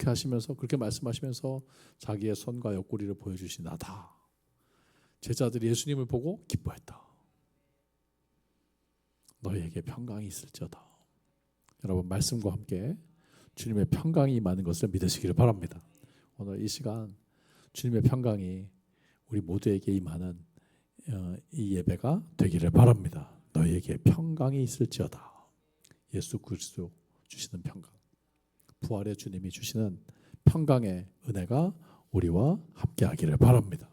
그렇게 하시면서 그렇게 말씀하시면서 자기의 손과 옆구리를 보여주신 나다. 제자들이 예수님을 보고 기뻐했다. 너희에게 평강이 있을지어다. 여러분 말씀과 함께 주님의 평강이 임하는 것을 믿으시기를 바랍니다. 오늘 이 시간 주님의 평강이 우리 모두에게 임하는 이 예배가 되기를 바랍니다. 너희에게 평강이 있을지어다. 예수 그리스도 주시는 평강, 부활의 주님이 주시는 평강의 은혜가 우리와 함께하기를 바랍니다.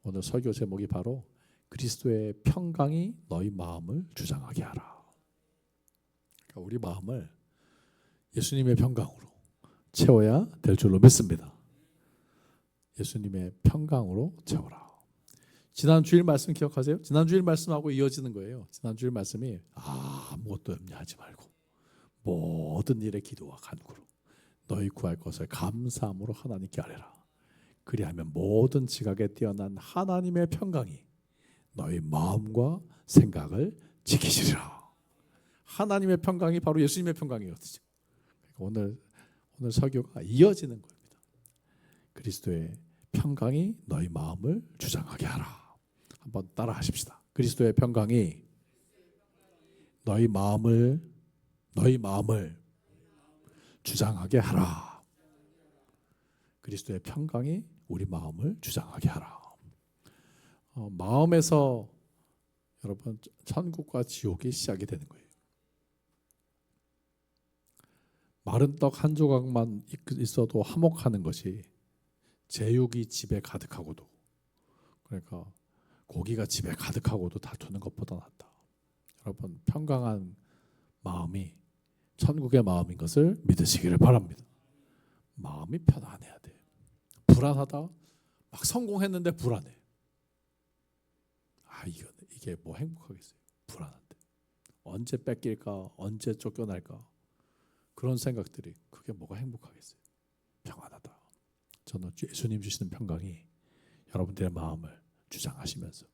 오늘 설교 제목이 바로 그리스도의 평강이 너희 마음을 주장하게 하라. 그러니까 우리 마음을 예수님의 평강으로 채워야 될 줄로 믿습니다. 예수님의 평강으로 채워라. 지난 주일 말씀 기억하세요? 지난 주일 말씀하고 이어지는 거예요. 지난 주일 말씀이 아무것도 염려하지 말고 모든 일에 기도와 간구로 너희 구할 것을 감사함으로 하나님께 아뢰라. 그리하면 모든 지각에 뛰어난 하나님의 평강이 너희 마음과 생각을 지키시리라. 하나님의 평강이 바로 예수님의 평강이거든요. 오늘 설교가 이어지는 겁니다. 그리스도의 평강이 너희 마음을 주장하게 하라. 한번 따라 하십시다. 그리스도의 평강이 너희 마음을 주장하게 하라. 그리스도의 평강이 우리 마음을 주장하게 하라. 마음에서 여러분 천국과 지옥이 시작이 되는 거예요. 마른 떡 한 조각만 있어도 화목하는 것이 제육이 집에 가득하고도, 그러니까 고기가 집에 가득하고도 다투는 것보다 낫다. 여러분 평강한 마음이 천국의 마음인 것을 믿으시기를 바랍니다. 마음이 편안해야 돼요. 불안하다, 막 성공했는데 불안해. 이게 뭐 행복하겠어요? 불안한데 언제 뺏길까, 언제 쫓겨날까, 그런 생각들이 그게 뭐가 행복하겠어요? 평안하다. 저는 예수님 주시는 평강이 여러분들의 마음을 주장하시면서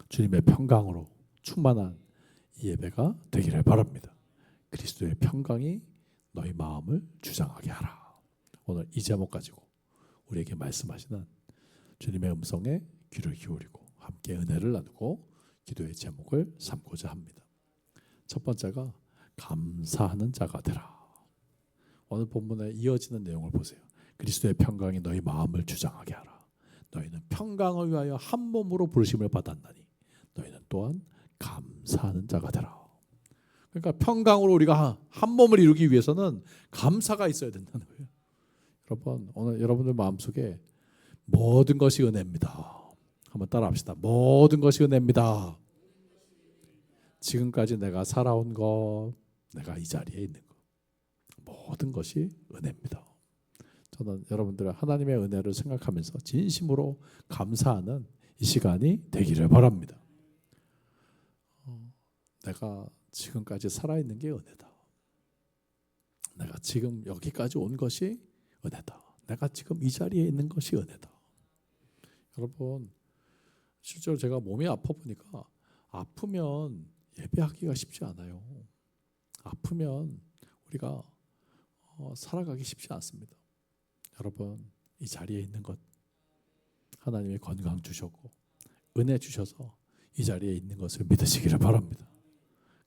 주님의 평강으로 충만한 이 예배가 되기를 바랍니다. 그리스도의 평강이 너희 마음을 주장하게 하라. 오늘 이 제목 가지고 우리에게 말씀하시는 주님의 음성에 귀를 기울이고 함께 은혜를 나누고 기도의 제목을 삼고자 합니다. 첫 번째가 감사하는 자가 되라. 오늘 본문에 이어지는 내용을 보세요. 그리스도의 평강이 너희 마음을 주장하게 하라. 너희는 평강을 위하여 한 몸으로 부르심을 받았나니 너희는 또한 감사하는 자가 되라. 그러니까 평강으로 우리가 한 몸을 이루기 위해서는 감사가 있어야 된다는 거예요. 여러분 오늘 여러분들 마음속에 모든 것이 은혜입니다. 한번 따라합시다. 모든 것이 은혜입니다. 지금까지 내가 살아온 것, 내가 이 자리에 있는 것, 모든 것이 은혜입니다. 저는 여러분들의 하나님의 은혜를 생각하면서 진심으로 감사하는 이 시간이 되기를 바랍니다. 내가 지금까지 살아있는 게 은혜다. 내가 지금 여기까지 온 것이 은혜다. 내가 지금 이 자리에 있는 것이 은혜다. 여러분 실제로 제가 몸이 아파 보니까 아프면 예배하기가 쉽지 않아요. 아프면 우리가 살아가기 쉽지 않습니다. 여러분 이 자리에 있는 것 하나님이 건강 주셨고 은혜 주셔서 이 자리에 있는 것을 믿으시기를 바랍니다.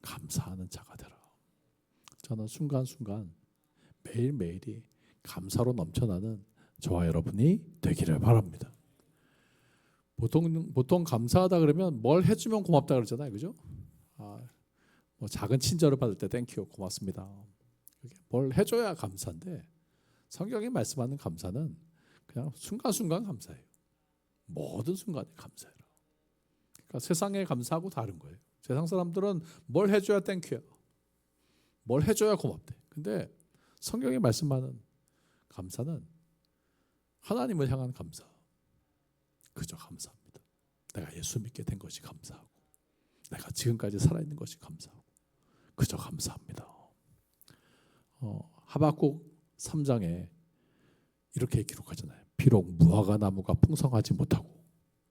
감사하는 자가 되라. 저는 순간순간 매일매일이 감사로 넘쳐나는 저와 여러분이 되기를 바랍니다. 보통 감사하다 그러면 뭘 해주면 고맙다 그러잖아요, 그죠? 뭐 작은 친절을 받을 때 땡큐 고맙습니다. 뭘 해줘야 감사인데 성경이 말씀하는 감사는 그냥 순간순간 감사해요. 모든 순간에 감사해라. 그러니까 세상에 감사하고 다른 거예요. 세상 사람들은 뭘 해줘야 땡큐야, 뭘 해줘야 고맙대. 근데 성경이 말씀하는 감사는 하나님을 향한 감사. 그저 감사합니다. 내가 예수 믿게 된 것이 감사하고 내가 지금까지 살아있는 것이 감사하고 그저 감사합니다. 하박국 3장에 이렇게 기록하잖아요. 비록 무화과 나무가 풍성하지 못하고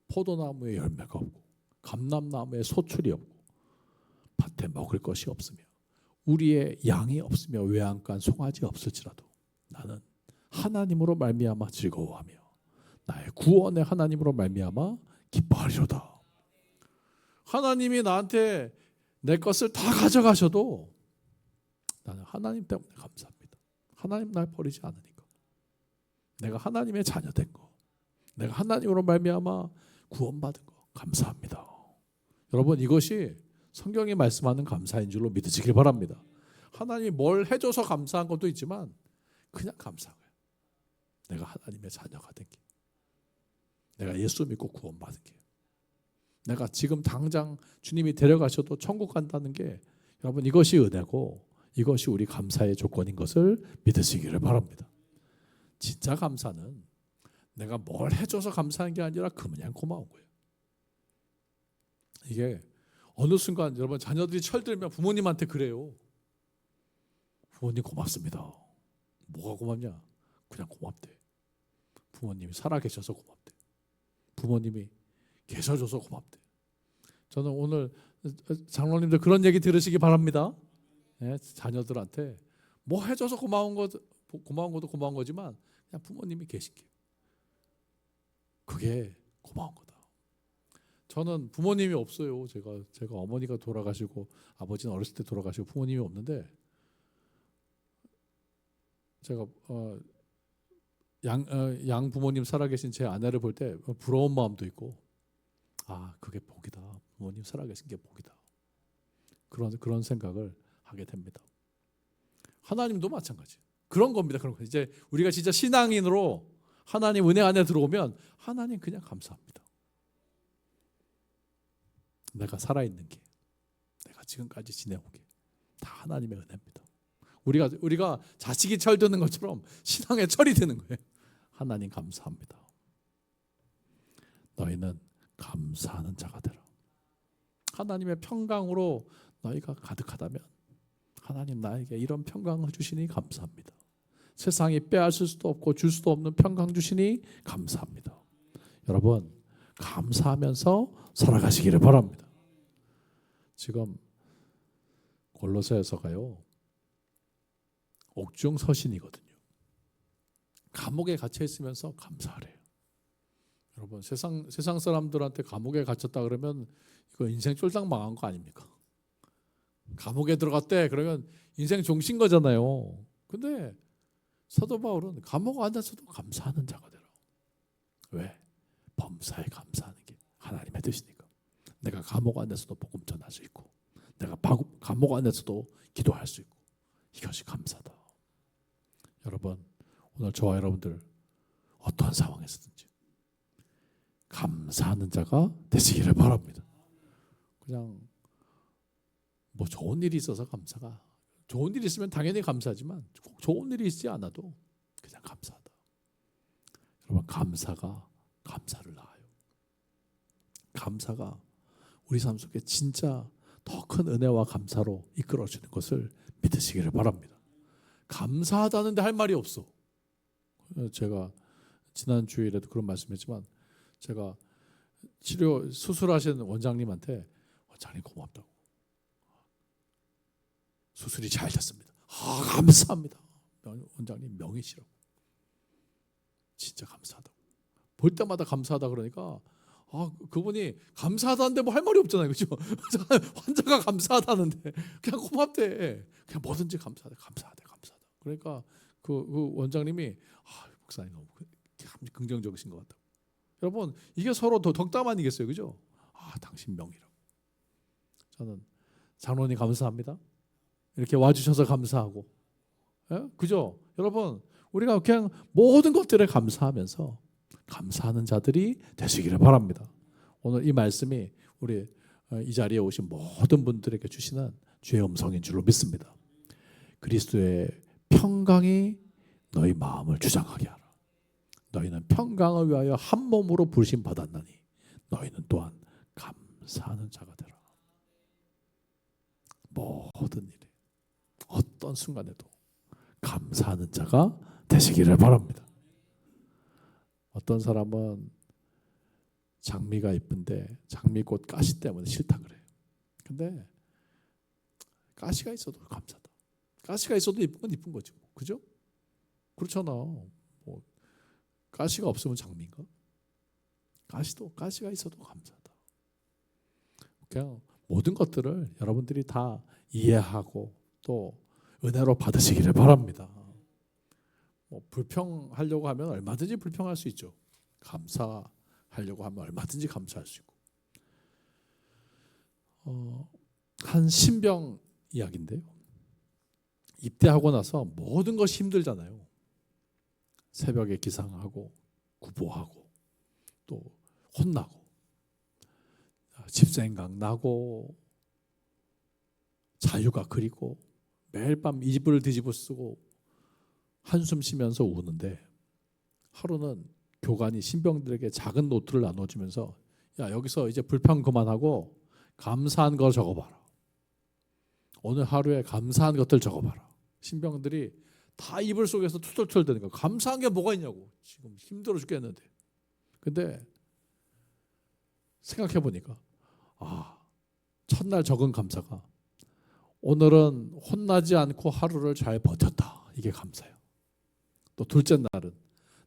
포도나무에 열매가 없고 감람나무에 소출이 없고 밭에 먹을 것이 없으며 우리의 양이 없으며 외양간 송아지 없을지라도 나는 하나님으로 말미암아 즐거워하며 나의 구원의 하나님으로 말미암아 기뻐하리로다. 하나님이 나한테 내 것을 다 가져가셔도 나는 하나님 때문에 감사합니다. 하나님 날 버리지 않으니까. 내가 하나님의 자녀 된 거, 내가 하나님으로 말미암아 구원받은 거 감사합니다. 여러분, 이것이 성경이 말씀하는 감사인 줄로 믿으시길 바랍니다. 하나님이 뭘 해줘서 감사한 것도 있지만 그냥 감사한 거예요. 내가 하나님의 자녀가 된 게, 내가 예수 믿고 구원받은 게, 내가 지금 당장 주님이 데려가셔도 천국 간다는 게, 여러분, 이것이 은혜고 이것이 우리 감사의 조건인 것을 믿으시기를 바랍니다. 진짜 감사는 내가 뭘 해줘서 감사한 게 아니라 그냥 고마운 거예요. 이게 어느 순간 여러분, 자녀들이 철들면 부모님한테 그래요. 부모님 고맙습니다. 뭐가 고맙냐? 그냥 고맙대. 부모님이 살아계셔서 고맙대. 부모님이 계셔줘서 고맙대. 저는 오늘 장로님들 그런 얘기 들으시기 바랍니다. 네, 자녀들한테 뭐 해줘서 고마운 것도 고마운 거지만 그냥 부모님이 계신 게, 그게 고마운 거다. 저는 부모님이 없어요. 제가 어머니가 돌아가시고 아버지는 어렸을 때 돌아가시고 부모님이 없는데, 제가 양 부모님 살아계신 제 아내를 볼 때 부러운 마음도 있고, 아, 그게 복이다. 부모님 살아계신 게 복이다. 그런 생각을 하게 됩니다. 하나님도 마찬가지. 그런 겁니다. 그런 거. 이제 우리가 진짜 신앙인으로 하나님 은혜 안에 들어오면 하나님 그냥 감사합니다. 내가 살아있는 게, 내가 지금까지 지내온 게 다 하나님의 은혜입니다. 우리가 자식이 철드는 것처럼 신앙에 철이 드는 거예요. 하나님 감사합니다. 너희는 감사하는 자가 되라. 하나님의 평강으로 너희가 가득하다면 하나님 나에게 이런 평강을 주시니 감사합니다. 세상이 빼앗을 수도 없고 줄 수도 없는 평강 주시니 감사합니다. 여러분, 감사하면서 살아가시기를 바랍니다. 지금 골로새서가요, 옥중 서신이거든요. 감옥에 갇혀 있으면서 감사하래요. 여러분, 세상 사람들한테 감옥에 갇혔다 그러면 이거 인생 쫄딱 망한 거 아닙니까? 감옥에 들어갔대 그러면 인생 종신 거잖아요. 근데 사도 바울은 감옥 안에서도 감사하는 자가 되라. 왜? 범사에 감사하는 게 하나님의 뜻이니까. 내가 감옥 안에서도 복음 전할 수 있고, 내가 감옥 안에서도 기도할 수 있고, 이것이 감사다. 여러분, 오늘 저와 여러분들 어떠한 상황에서든지 감사하는 자가 되시기를 바랍니다. 그냥 뭐 좋은 일이 있어서 감사가, 좋은 일이 있으면 당연히 감사하지만 꼭 좋은 일이 있지 않아도 그냥 감사하다. 여러분, 감사가 감사를 낳아요. 감사가 우리 삶 속에 진짜 더 큰 은혜와 감사로 이끌어주는 것을 믿으시기를 바랍니다. 감사하다는데 할 말이 없어. 제가 지난 주일에도 그런 말씀했지만, 제가 수술하신 원장님한테 원장님 고맙다고, 수술이 잘 됐습니다. 아, 감사합니다. 원장님 명이시라고. 진짜 감사하다고. 볼 때마다 감사하다 그러니까, 아, 그분이 감사하다는데 뭐 할 말이 없잖아요, 그렇죠? 환자가 감사하다는데 그냥 고맙대. 그냥 뭐든지 감사하대. 그러니까 그 원장님이, 아, 목사님 너무 참 긍정적이신 것 같다고. 여러분, 이게 서로 더 덕담 아니겠어요, 그죠? 아, 당신 명이라고. 저는 장로님 감사합니다. 이렇게 와주셔서 감사하고, 예? 그죠? 여러분, 우리가 그냥 모든 것들에 감사하면서 감사하는 자들이 되시기를 바랍니다. 오늘 이 말씀이 우리 이 자리에 오신 모든 분들에게 주시는 주의 음성인 줄로 믿습니다. 그리스도의 평강이 너희 마음을 주장하게 하라. 너희는 평강을 위하여 한 몸으로 부르심 받았나니 너희는 또한 감사하는 자가 되라. 모든 일에, 어떤 순간에도 감사하는 자가 되시기를 바랍니다. 어떤 사람은 장미가 이쁜데 장미꽃 가시 때문에 싫다 그래요. 근데 가시가 있어도 감사다. 가시가 있어도 이쁜 건 이쁜 거지, 그죠? 그렇잖아. 가시가 없으면 장미인가? 가시가 있어도 감사하다. 그냥 모든 것들을 여러분들이 다 이해하고 또 은혜로 받으시기를 바랍니다. 뭐 불평하려고 하면 얼마든지 불평할 수 있죠. 감사하려고 하면 얼마든지 감사할 수 있고. 한 신병 이야기인데요. 입대하고 나서 모든 것이 힘들잖아요. 새벽에 기상하고 구보하고 또 혼나고 집생각 나고 자유가 그리고 매일 밤 이불을 뒤집어 쓰고 한숨 쉬면서 우는데, 하루는 교관이 신병들에게 작은 노트를 나눠주면서 야, 여기서 이제 불평 그만하고 감사한 걸 적어봐라. 오늘 하루에 감사한 것들 적어봐라. 신병들이 다 이불 속에서 투덜투덜 대는 거야. 감사한 게 뭐가 있냐고. 지금 힘들어 죽겠는데. 근데 생각해 보니까 첫날 적은 감사가 오늘은 혼나지 않고 하루를 잘 버텼다. 이게 감사예요. 또 둘째 날은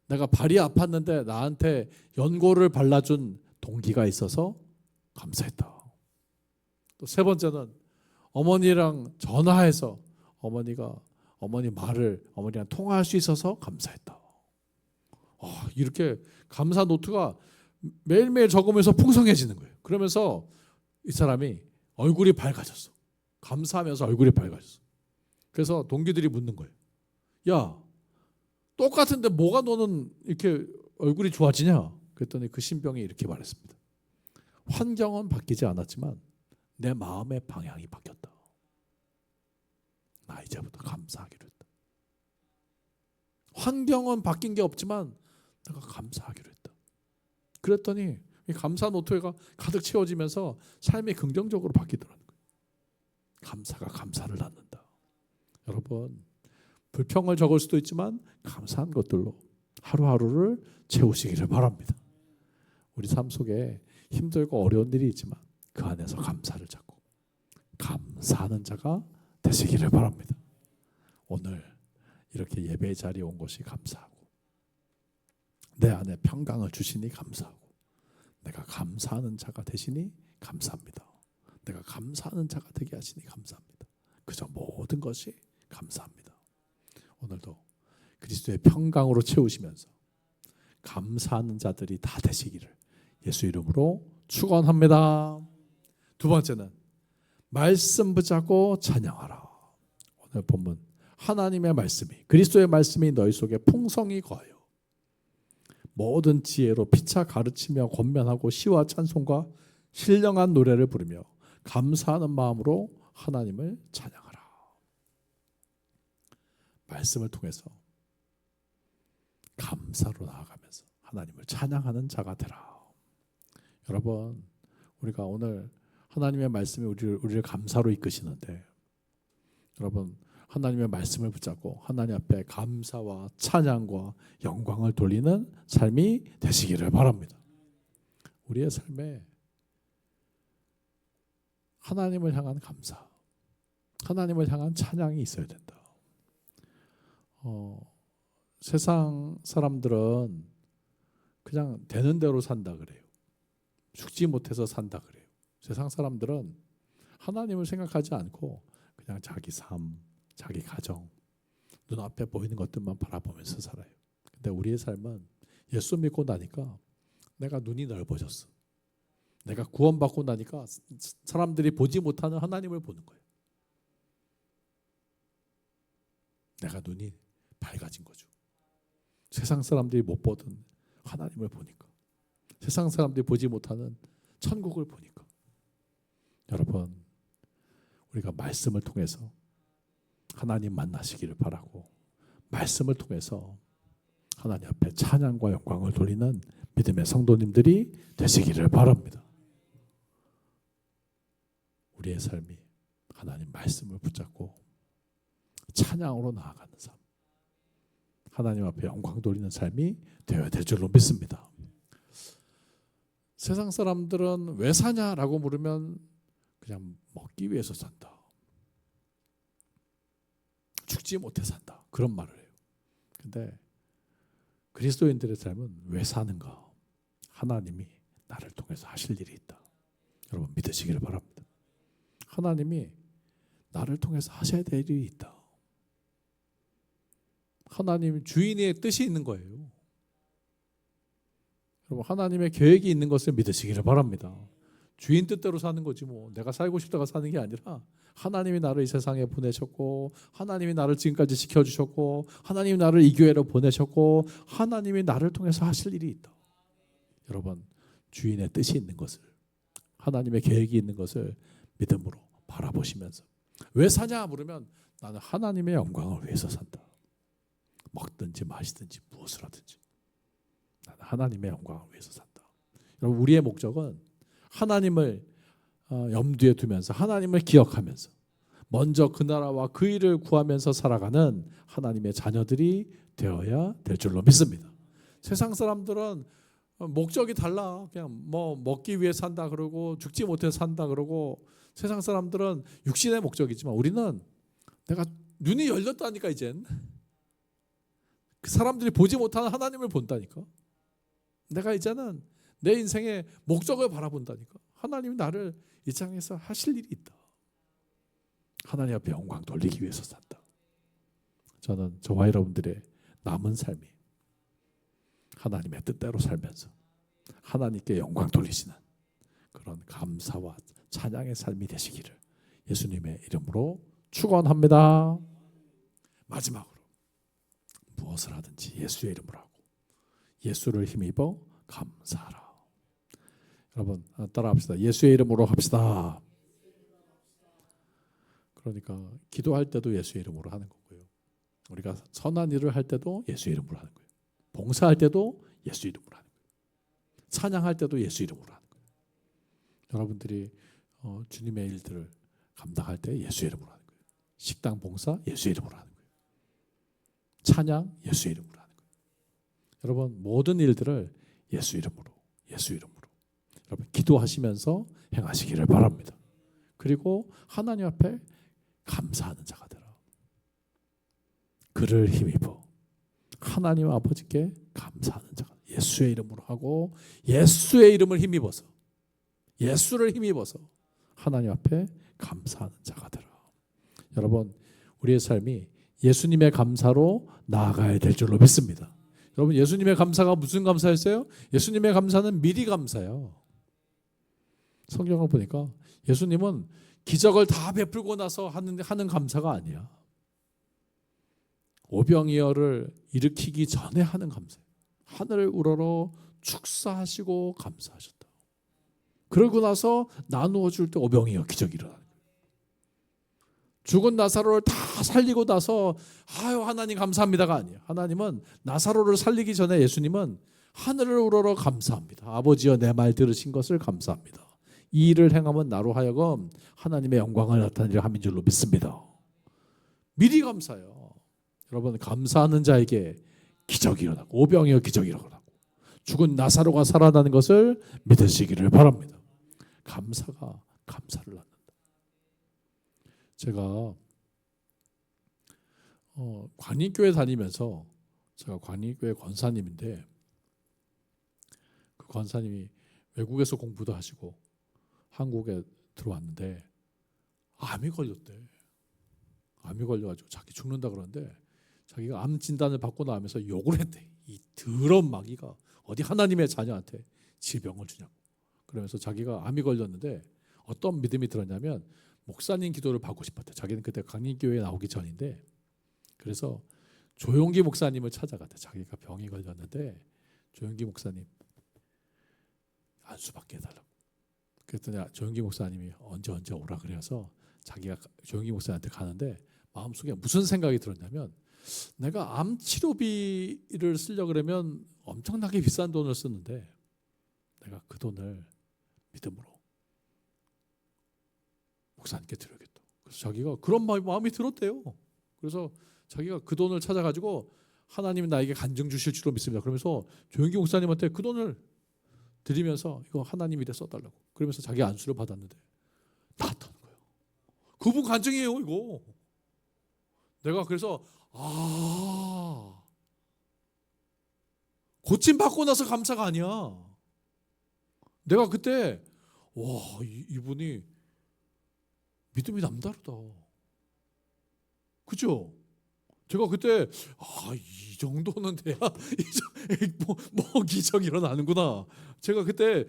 내가 발이 아팠는데 나한테 연고를 발라준 동기가 있어서 감사했다. 또 세 번째는 어머니랑 전화해서 어머니랑 통화할 수 있어서 감사했다. 이렇게 감사 노트가 매일매일 적으면서 풍성해지는 거예요. 그러면서 이 사람이 얼굴이 밝아졌어. 감사하면서 얼굴이 밝아졌어. 그래서 동기들이 묻는 거예요. 야, 똑같은데 뭐가 너는 이렇게 얼굴이 좋아지냐? 그랬더니 그 신병이 이렇게 말했습니다. 환경은 바뀌지 않았지만 내 마음의 방향이 바뀌었다. 나 이제부터 감사하기로 했다. 환경은 바뀐 게 없지만 내가 감사하기로 했다. 그랬더니 이 감사 노트가 가득 채워지면서 삶이 긍정적으로 바뀌더라는 거예요. 감사가 감사를 낳는다. 여러분, 불평을 적을 수도 있지만 감사한 것들로 하루하루를 채우시기를 바랍니다. 우리 삶 속에 힘들고 어려운 일이 있지만 그 안에서 감사를 잡고 감사하는 자가 되시기를 바랍니다. 오늘 이렇게 예배의 자리에 온 것이 감사하고 내 안에 평강을 주시니 감사하고 내가 감사하는 자가 되시니 감사합니다. 내가 감사하는 자가 되게 하시니 감사합니다. 그저 모든 것이 감사합니다. 오늘도 그리스도의 평강으로 채우시면서 감사하는 자들이 다 되시기를 예수 이름으로 축원합니다. 두 번째는 말씀 붙잡고 찬양하라. 오늘 본문 하나님의 말씀이 그리스도의 말씀이 너희 속에 풍성히 거하여 모든 지혜로 피차 가르치며 권면하고 시와 찬송과 신령한 노래를 부르며 감사하는 마음으로 하나님을 찬양하라. 말씀을 통해서 감사로 나아가면서 하나님을 찬양하는 자가 되라. 여러분, 우리가 오늘 하나님의 말씀이 우리를 감사로 이끄시는데, 여러분 하나님의 말씀을 붙잡고 하나님 앞에 감사와 찬양과 영광을 돌리는 삶이 되시기를 바랍니다. 우리의 삶에 하나님을 향한 감사, 하나님을 향한 찬양이 있어야 된다. 세상 사람들은 그냥 되는 대로 산다 그래요. 죽지 못해서 산다 그래요. 세상 사람들은 하나님을 생각하지 않고 그냥 자기 삶, 자기 가정, 눈앞에 보이는 것들만 바라보면서 살아요. 근데 우리의 삶은 예수 믿고 나니까 내가 눈이 넓어졌어. 내가 구원받고 나니까 사람들이 보지 못하는 하나님을 보는 거예요. 내가 눈이 밝아진 거죠. 세상 사람들이 못 보던 하나님을 보니까, 세상 사람들이 보지 못하는 천국을 보니까. 여러분, 우리가 말씀을 통해서 하나님 만나시기를 바라고 말씀을 통해서 하나님 앞에 찬양과 영광을 돌리는 믿음의 성도님들이 되시기를 바랍니다. 우리의 삶이 하나님 말씀을 붙잡고 찬양으로 나아가는 삶, 하나님 앞에 영광 돌리는 삶이 되어야 될 줄로 믿습니다. 세상 사람들은 왜 사냐라고 물으면 그냥 먹기 위해서 산다, 죽지 못해 산다, 그런 말을 해요. 근데 그리스도인들의 삶은 왜 사는가? 하나님이 나를 통해서 하실 일이 있다. 여러분 믿으시기를 바랍니다. 하나님이 나를 통해서 하셔야 될 일이 있다. 하나님 주인의 뜻이 있는 거예요. 여러분 하나님의 계획이 있는 것을 믿으시기를 바랍니다. 주인 뜻대로 사는 거지 뭐 내가 살고 싶다가 사는 게 아니라 하나님이 나를 이 세상에 보내셨고 하나님이 나를 지금까지 지켜주셨고 하나님이 나를 이 교회로 보내셨고 하나님이 나를 통해서 하실 일이 있다. 여러분 주인의 뜻이 있는 것을 하나님의 계획이 있는 것을 믿음으로 바라보시면서 왜 사냐 물으면 나는 하나님의 영광을 위해서 산다. 먹든지 마시든지 무엇을 하든지 나는 하나님의 영광을 위해서 산다. 여러분 우리의 목적은 하나님을 염두에 두면서 하나님을 기억하면서 먼저 그 나라와 그 일을 구하면서 살아가는 하나님의 자녀들이 되어야 될 줄로 믿습니다. 세상 사람들은 목적이 달라. 그냥 뭐 먹기 위해 산다 그러고 죽지 못해 산다 그러고 세상 사람들은 육신의 목적이지만 우리는 내가 눈이 열렸다니까 이젠 그 사람들이 보지 못하는 하나님을 본다니까. 내가 이제는 내 인생의 목적을 바라본다니까. 하나님이 나를 이 땅에서 하실 일이 있다. 하나님 앞에 영광 돌리기 위해서 산다. 저는 저와 여러분들의 남은 삶이 하나님의 뜻대로 살면서 하나님께 영광 돌리시는 그런 감사와 찬양의 삶이 되시기를 예수님의 이름으로 축원합니다. 마지막으로 무엇을 하든지 예수의 이름으로 하고 예수를 힘입어 감사하라. 여러분 따라합시다. 예수의 이름으로 합시다. 그러니까 기도할 때도 예수의 이름으로 하는 거고요. 우리가 선한 일을 할 때도 예수의 이름으로 하는 거예요. 봉사할 때도 예수 이름으로 하는 거예요. 찬양할 때도 예수 이름으로 하는 거예요. 여러분들이 주님의 일들을 감당할 때 예수 이름으로 하는 거예요. 식당 봉사 예수 이름으로 하는 거예요. 찬양 예수 이름으로 하는 거예요. 여러분 모든 일들을 예수 이름으로 여러분 기도하시면서 행하시기를 바랍니다. 그리고 하나님 앞에 감사하는 자가 되라. 그를 힘입어 하나님 아버지께 감사하는 자가 예수의 이름으로 하고 예수의 이름을 힘입어서 예수를 힘입어서 하나님 앞에 감사하는 자가 되라. 여러분 우리의 삶이 예수님의 감사로 나아가야 될 줄로 믿습니다. 여러분 예수님의 감사가 무슨 감사였어요? 예수님의 감사는 미리 감사예요. 성경을 보니까 예수님은 기적을 다 베풀고 나서 하는 감사가 아니야. 오병이어를 일으키기 전에 하는 감사예요. 하늘을 우러러 축사하시고 감사하셨다. 그러고 나서 나누어 줄 때 오병이어 기적이 일어나는 거예요. 죽은 나사로를 다 살리고 나서 아유 하나님 감사합니다가 아니에요. 하나님은 나사로를 살리기 전에 예수님은 하늘을 우러러 감사합니다. 아버지여 내 말 들으신 것을 감사합니다. 이 일을 행하면 나로 하여금 하나님의 영광을 나타내려 함인 줄로 믿습니다. 미리 감사해요. 여러분 감사하는 자에게 기적이 일어나고 오병이어 기적이 일어나고 죽은 나사로가 살아나는 것을 믿으시기를 바랍니다. 감사가 감사를 낳는다. 제가 관인교회 다니면서 제가 관인교회 권사님인데 그 권사님이 외국에서 공부도 하시고 한국에 들어왔는데 암이 걸렸대. 암이 걸려가지고 자기 죽는다 그러는데 자기가 암 진단을 받고 나면서 욕을 했대. 이 더러운 마귀가 어디 하나님의 자녀한테 질병을 주냐고. 그러면서 자기가 암이 걸렸는데 어떤 믿음이 들었냐면 목사님 기도를 받고 싶었대. 자기는 그때 강림교회에 나오기 전인데 그래서 조용기 목사님을 찾아갔대. 자기가 병이 걸렸는데 조용기 목사님 안수받게 해달라고. 그랬더니 조용기 목사님이 언제 오라 그래서 자기가 조용기 목사님한테 가는데 마음속에 무슨 생각이 들었냐면 내가 암 치료비를 쓰려고 그러면 엄청나게 비싼 돈을 쓰는데 내가 그 돈을 믿음으로 목사님께 드려야겠다. 그래서 자기가 그런 마음이 들었대요. 그래서 자기가 그 돈을 찾아가지고 하나님이 나에게 간증 주실 줄로 믿습니다. 그러면서 조용기 목사님한테 그 돈을 드리면서 이거 하나님 일에 써달라고. 그러면서 자기 안수를 받았는데 나았다는 거예요. 그분 간증이에요 이거. 내가 그래서 고침 받고 나서 감사가 아니야. 내가 그때 와, 이분이 믿음이 남다르다. 그죠? 제가 그때 이 정도는 돼야 뭐 기적이 일어나는구나. 제가 그때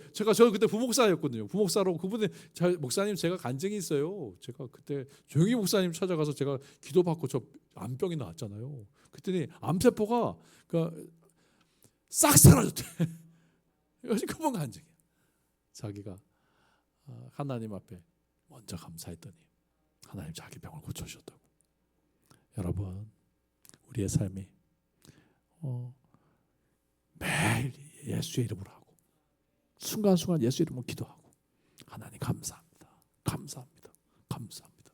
부목사였거든요. 부목사로 그분의 목사님 제가 간증이 있어요. 제가 그때 조용히 목사님 찾아가서 제가 기도받고 저 암병이 나왔잖아요. 그랬더니 암세포가 싹 사라졌대. 이것이 그분 간증이야. 자기가 하나님 앞에 먼저 감사했더니 하나님 자기 병을 고쳐주셨다고. 여러분, 우리의 삶이 매일 예수의 이름으로 하고 순간순간 예수의 이름으로 기도하고 하나님 감사합니다. 감사합니다. 감사합니다.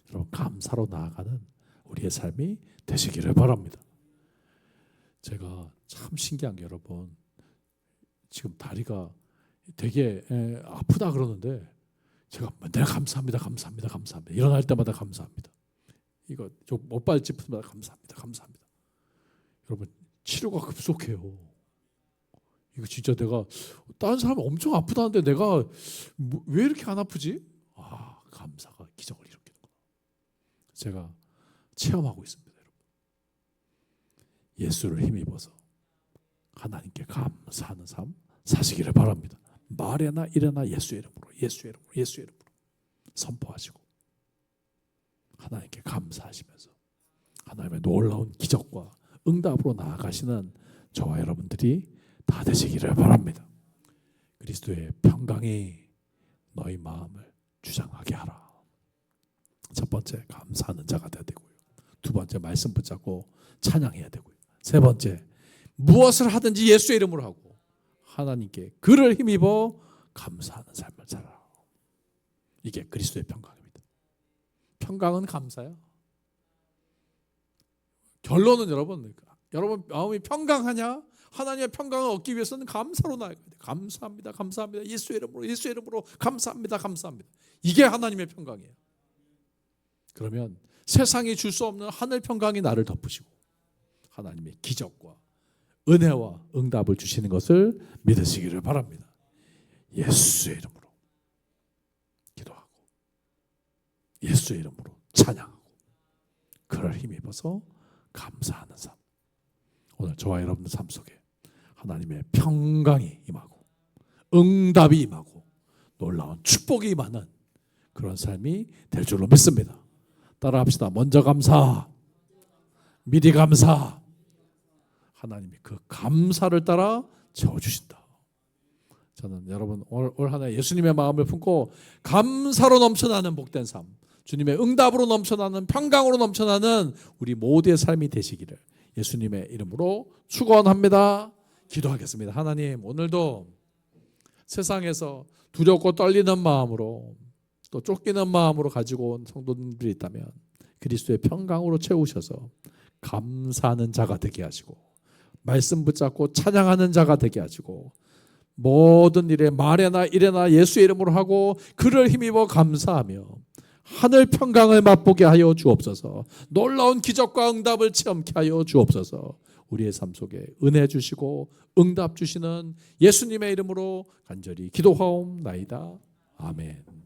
여러분, 감사로 나아가는 우리의 삶이 되시기를 바랍니다. 제가 참 신기한 게 여러분, 지금 다리가 되게 아프다 그러는데 제가 맨날 감사합니다. 감사합니다. 감사합니다. 일어날 때마다 감사합니다. 이거 좀 못 밟을 때마다 감사합니다. 감사합니다. 여러분, 치료가 급속해요. 이거 진짜 내가 다른 사람 엄청 아프다는데 내가 왜 이렇게 안 아프지? 감사가 기적을 일으키는구나. 제가 체험하고 있습니다. 여러분, 예수를 힘입어서 하나님께 감사하는 삶 사시기를 바랍니다. 말에나 일에나 예수의 이름으로, 예수의 이름으로, 예수의 이름으로 선포하시고 하나님께 감사하시면서 하나님의 놀라운 기적과 응답으로 나아가시는 저와 여러분들이 다 되시기를 바랍니다. 그리스도의 평강이 너희 마음을 주장하게 하라. 첫 번째, 감사하는 자가 되어야 되고요. 두 번째, 말씀 붙잡고 찬양해야 되고요. 세 번째, 무엇을 하든지 예수의 이름으로 하고 하나님께 그를 힘입어 감사하는 삶을 살아라. 이게 그리스도의 평강입니다. 평강은 감사야. 결론은 여러분 마음이 평강하냐? 하나님의 평강을 얻기 위해서는 감사로 나아가야 돼. 감사합니다. 감사합니다. 예수의 이름으로 감사합니다. 감사합니다. 이게 하나님의 평강이에요. 그러면 세상이 줄 수 없는 하늘 평강이 나를 덮으시고 하나님의 기적과 은혜와 응답을 주시는 것을 믿으시기를 바랍니다. 예수의 이름으로 기도하고 예수의 이름으로 찬양하고 그를 힘입어서 감사하는 삶. 오늘 저와 여러분들 삶 속에 하나님의 평강이 임하고 응답이 임하고 놀라운 축복이 임하는 그런 삶이 될 줄로 믿습니다. 따라합시다. 먼저 감사, 미리 감사. 하나님이 그 감사를 따라 채워주신다. 저는 여러분 올 한 해 예수님의 마음을 품고 감사로 넘쳐나는 복된 삶, 주님의 응답으로 넘쳐나는 평강으로 넘쳐나는 우리 모두의 삶이 되시기를 예수님의 이름으로 축원합니다. 기도하겠습니다. 하나님, 오늘도 세상에서 두렵고 떨리는 마음으로 또 쫓기는 마음으로 가지고 온 성도님들이 있다면 그리스도의 평강으로 채우셔서 감사하는 자가 되게 하시고 말씀 붙잡고 찬양하는 자가 되게 하시고 모든 일에 말에나 일에나 예수의 이름으로 하고 그를 힘입어 감사하며 하늘 평강을 맛보게 하여 주옵소서. 놀라운 기적과 응답을 체험케 하여 주옵소서. 우리의 삶 속에 은혜 주시고 응답 주시는 예수님의 이름으로 간절히 기도하옵나이다. 아멘.